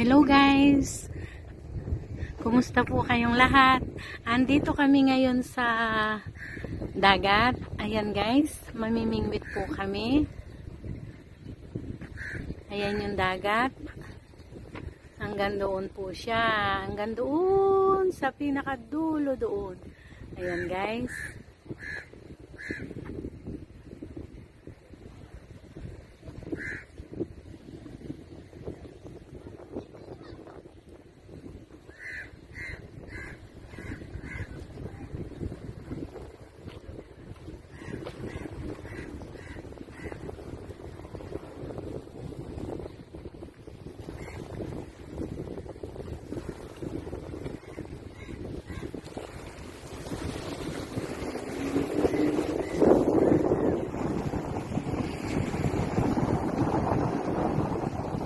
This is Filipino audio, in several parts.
Hello guys! Kumusta po kayong lahat? Andito kami ngayon sa dagat. Ayan guys, mamimingwit po kami. Ayan yung dagat. Hanggang doon po siya. Hanggang doon sa pinakadulo doon. Ayan guys.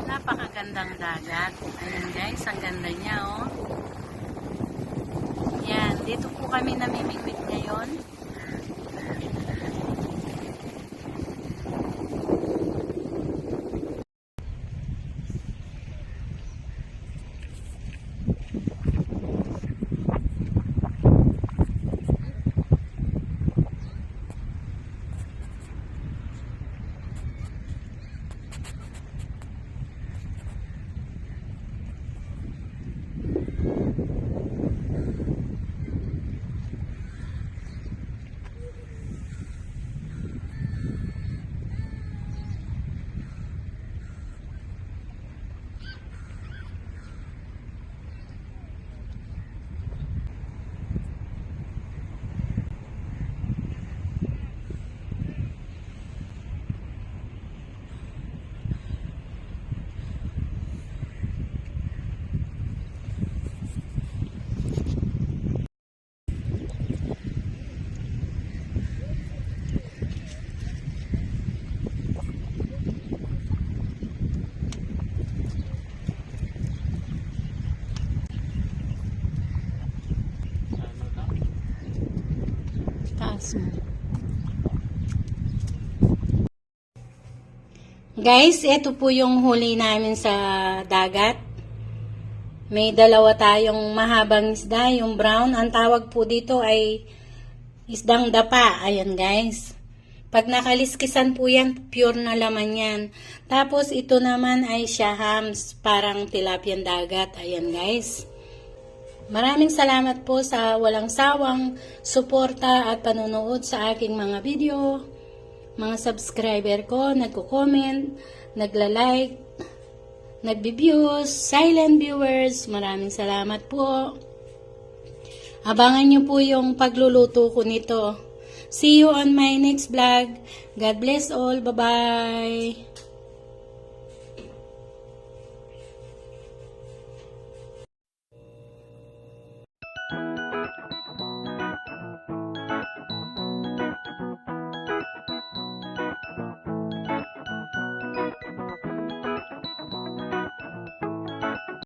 Napakagandang dagat. Ayan guys, ang ganda niya oh. Yan, dito po kami namimingwit ngayon. Taas mo. Guys, ito po yung huli namin sa dagat. May dalawa tayong mahabang isda, yung brown. Ang tawag po dito ay isdang dapa. Ayan guys. Pag nakaliskisan po yan, pure na laman yan. Tapos ito naman ay shahams, parang tilapiyang dagat. Ayan guys. Maraming salamat po sa walang sawang suporta at panonood sa aking mga video. Mga subscriber ko, nagko-comment, nagla-like, nagbi-views, silent viewers, maraming salamat po. Abangan nyo po yung pagluluto ko nito. See you on my next vlog. God bless all. Bye-bye.